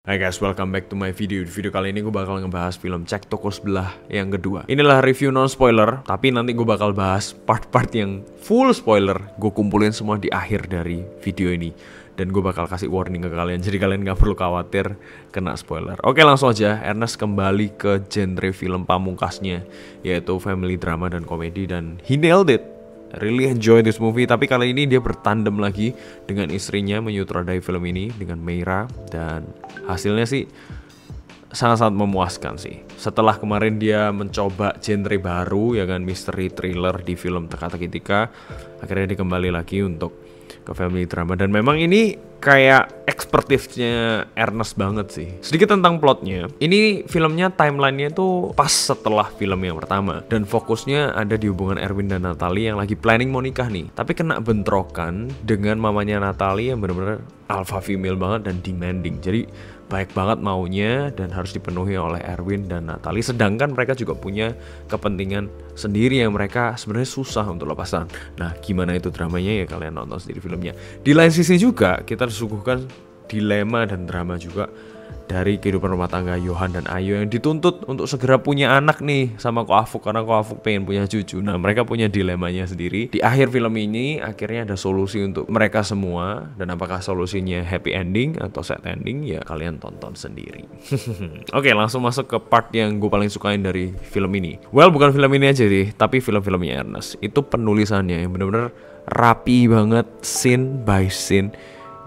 Hai guys, welcome back to my video. Di video kali ini gue bakal ngebahas film Cek Toko Sebelah yang kedua. Inilah review non spoiler, tapi nanti gue bakal bahas part-part yang full spoiler. Gue kumpulin semua di akhir dari video ini. Dan gue bakal kasih warning ke kalian, jadi kalian gak perlu khawatir kena spoiler. Oke, langsung aja. Ernest kembali ke genre film pamungkasnya, yaitu family drama dan komedi, dan he nailed it. Really enjoy this movie. Tapi kali ini dia bertandem lagi dengan istrinya menyutradarai film ini dengan Meira, dan hasilnya sih sangat-sangat memuaskan sih. Setelah kemarin dia mencoba genre baru ya kan, misteri thriller di film Teka-Teki Tika, akhirnya dia kembali lagi untuk ke family drama, dan memang ini kayak ekspertisnya Ernest banget sih. Sedikit tentang plotnya, ini filmnya timelinenya tuh pas setelah film yang pertama, dan fokusnya ada di hubungan Erwin dan Natalie yang lagi planning mau nikah nih, tapi kena bentrokan dengan mamanya Natalie yang bener-bener alpha female banget dan demanding. Jadi baik banget maunya dan harus dipenuhi oleh Erwin dan Natalie, sedangkan mereka juga punya kepentingan sendiri yang mereka sebenarnya susah untuk lepasan. Nah, gimana itu dramanya ya kalian nonton sendiri filmnya. Di lain sisi juga kita disuguhkan dilema dan drama juga dari kehidupan rumah tangga Johan dan Ayu yang dituntut untuk segera punya anak nih sama Ko Afuk, karena Ko Afuk pengen punya cucu. Nah, mereka punya dilemanya sendiri. Di akhir film ini akhirnya ada solusi untuk mereka semua, dan apakah solusinya happy ending atau sad ending ya kalian tonton sendiri. Oke, langsung masuk ke part yang gue paling sukain dari film ini. Well, bukan film ini aja sih, tapi film-filmnya Ernest. Itu penulisannya yang bener-bener rapi banget, scene by scene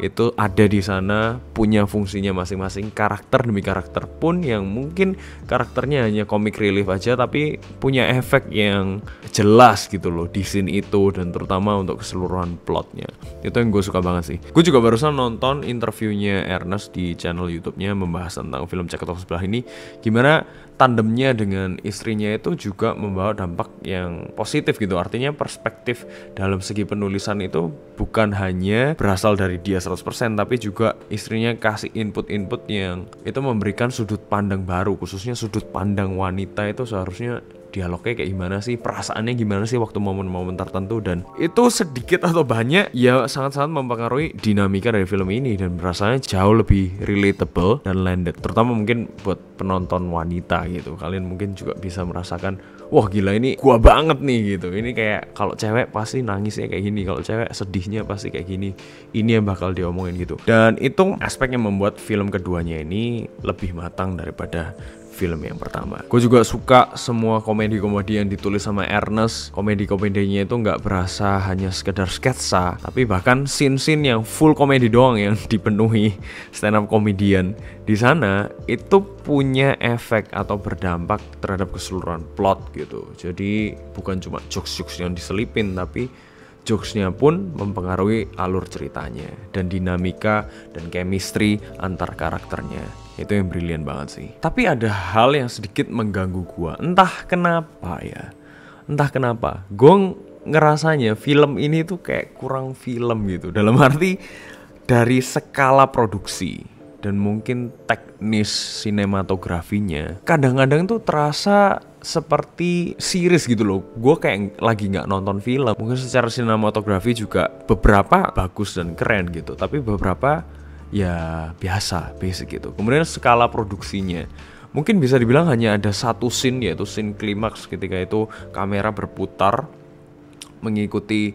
itu ada di sana, punya fungsinya masing-masing. Karakter demi karakter pun yang mungkin karakternya hanya comic relief aja, tapi punya efek yang jelas gitu loh di scene itu, dan terutama untuk keseluruhan plotnya. Itu yang gue suka banget sih. Gue juga barusan nonton interviewnya Ernest di channel YouTube-nya membahas tentang film Cek Toko Sebelah ini, gimana tandemnya dengan istrinya itu juga membawa dampak yang positif gitu. Artinya perspektif dalam segi penulisan itu bukan hanya berasal dari dia 100%, tapi juga istrinya kasih input-input yang itu memberikan sudut pandang baru, khususnya sudut pandang wanita itu seharusnya dialognya kayak gimana sih, perasaannya gimana sih waktu momen-momen tertentu, dan itu sedikit atau banyak ya sangat-sangat mempengaruhi dinamika dari film ini, dan rasanya jauh lebih relatable dan landed, terutama mungkin buat penonton wanita gitu. Kalian mungkin juga bisa merasakan, wah gila ini gua banget nih gitu. Ini kayak kalau cewek pasti nangisnya kayak gini, kalau cewek sedihnya pasti kayak gini. Ini yang bakal diomongin gitu. Dan itu aspek yang membuat film keduanya ini lebih matang daripada film yang pertama. Gue juga suka semua komedi-komedi yang ditulis sama Ernest. Komedi-komedinya itu nggak berasa hanya sekedar sketsa, tapi bahkan scene-scene yang full komedi doang yang dipenuhi stand up comedian di sana itu punya efek atau berdampak terhadap keseluruhan plot gitu. Jadi bukan cuma jokes-jokes yang diselipin, tapi jokesnya pun mempengaruhi alur ceritanya dan dinamika dan chemistry antar karakternya. Itu yang brilian banget sih. Tapi ada hal yang sedikit mengganggu gua. Entah kenapa ya. Entah kenapa. Gue ngerasanya film ini tuh kayak kurang film gitu. Dalam arti dari skala produksi dan mungkin teknis sinematografinya, kadang-kadang tuh terasa seperti series gitu loh. Gue kayak lagi nggak nonton film. Mungkin secara sinematografi juga beberapa bagus dan keren gitu, tapi beberapa ya biasa, basic gitu. Kemudian skala produksinya mungkin bisa dibilang hanya ada satu scene, yaitu scene klimaks ketika itu kamera berputar mengikuti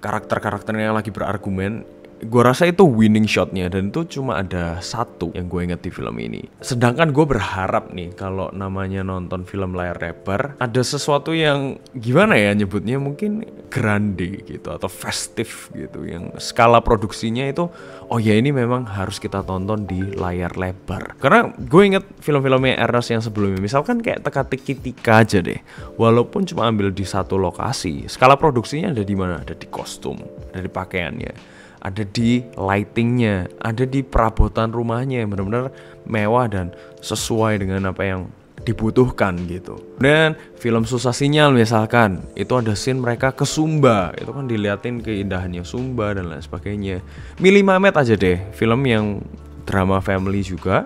karakter-karakternya yang lagi berargumen. Gue rasa itu winning shotnya, dan itu cuma ada satu yang gue inget di film ini. Sedangkan gue berharap nih kalau namanya nonton film layar lebar ada sesuatu yang gimana ya nyebutnya, mungkin grande gitu atau festif gitu, yang skala produksinya itu oh ya ini memang harus kita tonton di layar lebar. Karena gue inget film-filmnya Ernest yang sebelumnya, misalkan kayak Teka-Teki Tika aja deh, walaupun cuma ambil di satu lokasi, skala produksinya ada di mana? Ada di kostum, ada di pakaiannya, ada di lightingnya, ada di perabotan rumahnya yang benar-benar mewah dan sesuai dengan apa yang dibutuhkan gitu. Dan film Susah Sinyal misalkan, itu ada scene mereka ke Sumba, itu kan diliatin keindahannya Sumba dan lain sebagainya. Mili Mamet aja deh, film yang drama family juga,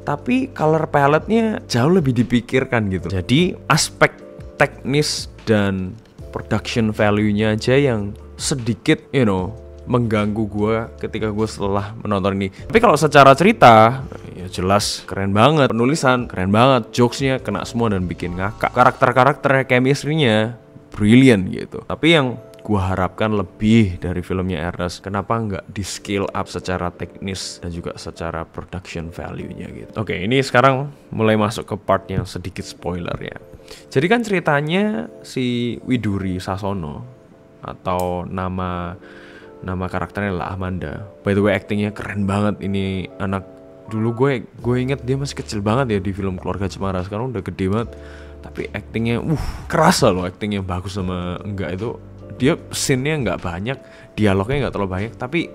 tapi color palette-nya jauh lebih dipikirkan gitu. Jadi aspek teknis dan production value-nya aja yang sedikit mengganggu gue ketika gue setelah menonton ini. Tapi kalau secara cerita ya jelas keren banget, penulisan keren banget, jokesnya kena semua dan bikin ngakak, karakter-karakternya, chemistry-nya brilliant gitu. Tapi yang gua harapkan lebih dari filmnya Ernest, kenapa nggak di scale up secara teknis dan juga secara production value-nya gitu. Oke, ini sekarang mulai masuk ke part yang sedikit spoiler ya. Jadi kan ceritanya si Widuri Sasono, atau nama karakternya adalah Amanda. By the way, actingnya keren banget. Ini anak dulu gue inget dia masih kecil banget ya di film Keluarga Cemara, sekarang udah gede banget. Tapi actingnya kerasa loh, actingnya bagus sama enggak itu. Dia scene-nya nggak banyak, dialognya nggak terlalu banyak, tapi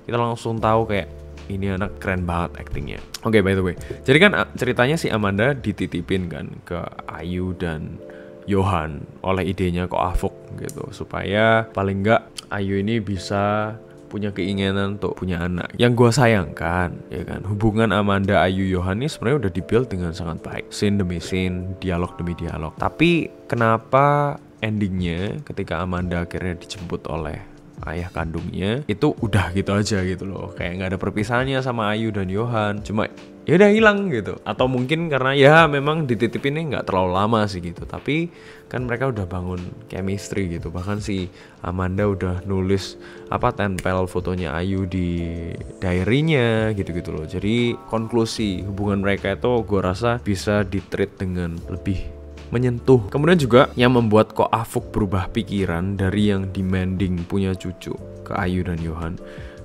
kita langsung tahu kayak ini anak keren banget actingnya. Oke, by the way, jadi kan ceritanya si Amanda dititipin kan ke Ayu dan Johan oleh idenya Ko Afuk gitu, supaya paling nggak Ayu ini bisa punya keinginan untuk punya anak. Yang gue sayangkan ya kan, hubungan Amanda, Ayu, Johan ini sebenarnya udah dibuild dengan sangat baik, scene demi scene, dialog demi dialog. Tapi kenapa endingnya ketika Amanda akhirnya dijemput oleh ayah kandungnya itu udah gitu aja gitu loh, kayak nggak ada perpisahannya sama Ayu dan Johan, cuma ya udah hilang gitu. Atau mungkin karena ya memang dititipinnya nggak terlalu lama sih gitu, tapi kan mereka udah bangun chemistry gitu. Bahkan si Amanda udah nulis tempel fotonya Ayu di diary-nya gitu-gitu loh. Jadi konklusi hubungan mereka itu gue rasa bisa ditreat dengan lebih menyentuh. Kemudian juga yang membuat Ko Afuk berubah pikiran dari yang demanding punya cucu ke Ayu dan Johan,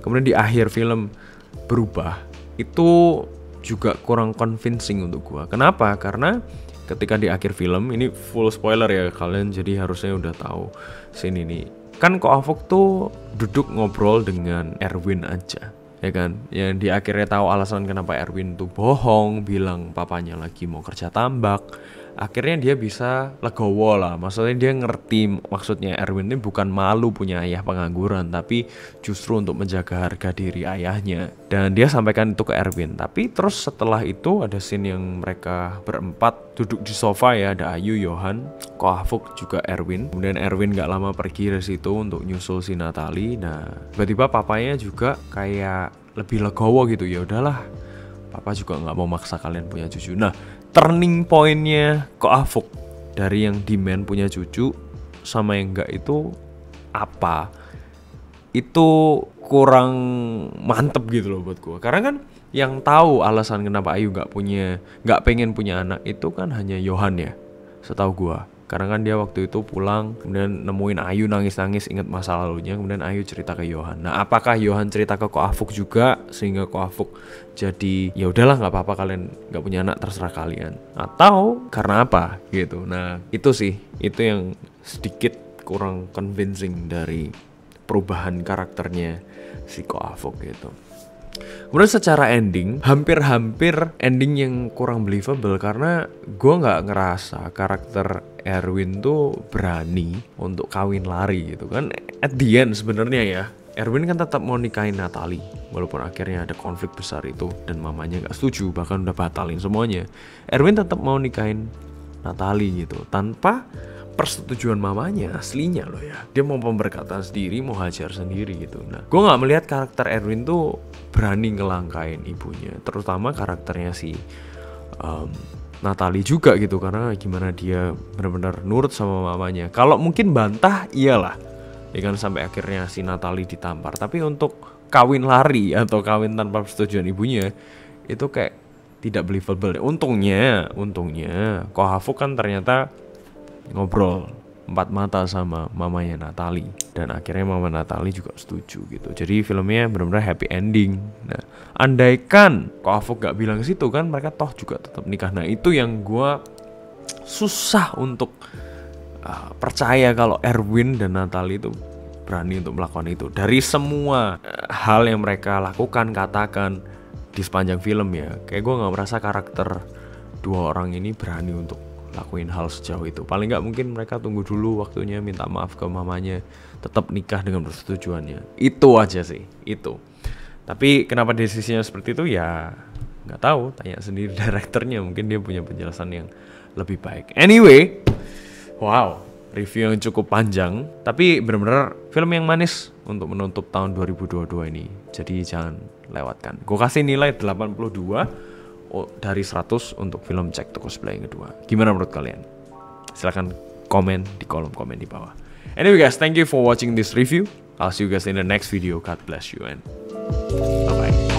kemudian di akhir film berubah, itu juga kurang convincing untuk gua. Kenapa? Karena ketika di akhir film, ini full spoiler ya kalian, jadi harusnya udah tahu scene ini. Kan Ko Afuk tuh duduk ngobrol dengan Erwin aja, ya kan, yang di akhirnya tahu alasan kenapa Erwin tuh bohong, bilang papanya lagi mau kerja tambak. Akhirnya dia bisa legowo lah, maksudnya dia ngerti maksudnya Erwin ini bukan malu punya ayah pengangguran, tapi justru untuk menjaga harga diri ayahnya. Dan dia sampaikan itu ke Erwin. Tapi terus setelah itu ada scene yang mereka berempat duduk di sofa ya, ada Ayu, Johan, Ko Afuk, juga Erwin. Kemudian Erwin gak lama pergi dari situ untuk nyusul si Natalie. Nah tiba-tiba papanya juga kayak lebih legowo gitu, ya udahlah, papa juga nggak mau maksa kalian punya cucu. Nah, turning pointnya Ko Afuk dari yang demand punya cucu sama yang enggak itu apa? Itu kurang mantep gitu loh buat gue. Karena kan yang tahu alasan kenapa Ayu nggak pengen punya anak itu kan hanya Johan ya, setahu gue. Karena kan dia waktu itu pulang, kemudian nemuin Ayu nangis-nangis, ingat masa lalunya, kemudian Ayu cerita ke Johan. Nah, apakah Johan cerita ke Ko Afuk juga sehingga Ko Afuk jadi ya udahlah nggak apa-apa kalian nggak punya anak, terserah kalian, atau karena apa gitu. Nah itu sih, itu yang sedikit kurang convincing dari perubahan karakternya si Ko Afuk gitu. Kemudian secara ending, hampir-hampir ending yang kurang believable, karena gue nggak ngerasa karakter Erwin tuh berani untuk kawin lari gitu kan. At the end sebenarnya ya, Erwin kan tetap mau nikahin Natalie, walaupun akhirnya ada konflik besar itu dan mamanya nggak setuju, bahkan udah batalin semuanya. Erwin tetap mau nikahin Natalie gitu, tanpa persetujuan mamanya aslinya loh ya. Dia mau pemberkatan sendiri, mau hajar sendiri gitu. Nah, gue nggak melihat karakter Erwin tuh berani ngelangkain ibunya, terutama karakternya si Natalie juga gitu, karena gimana dia benar-benar nurut sama mamanya. Kalau mungkin bantah iyalah, ya kan, sampai akhirnya si Natalie ditampar. Tapi untuk kawin lari atau kawin tanpa persetujuan ibunya itu kayak tidak believable. Untungnya Ko Afuk kan ternyata ngobrol 4 mata sama mamanya Natalie, dan akhirnya mama Natalie juga setuju gitu. Jadi filmnya benar-benar happy ending. Nah, andaikan Ko Afuk gak bilang situ kan, mereka toh juga tetap nikah. Nah itu yang gue susah untuk percaya kalau Erwin dan Natalie itu berani untuk melakukan itu. Dari semua hal yang mereka lakukan, katakan di sepanjang film ya, kayak gue gak merasa karakter dua orang ini berani untuk lakuin hal sejauh itu. Paling nggak mungkin mereka tunggu dulu waktunya, minta maaf ke mamanya, tetap nikah dengan persetujuannya. Itu aja sih, itu. Tapi kenapa decision-nya seperti itu ya nggak tahu, tanya sendiri direkturnya, mungkin dia punya penjelasan yang lebih baik. Anyway, wow, review yang cukup panjang, tapi bener-bener film yang manis untuk menutup tahun 2022 ini. Jadi jangan lewatkan. Gue kasih nilai 82 dari 100 untuk film Cek Toko Sebelah yang kedua. Gimana menurut kalian? Silahkan komen di kolom komen di bawah. Anyway guys, thank you for watching this review. I'll see you guys in the next video. God bless you and bye-bye.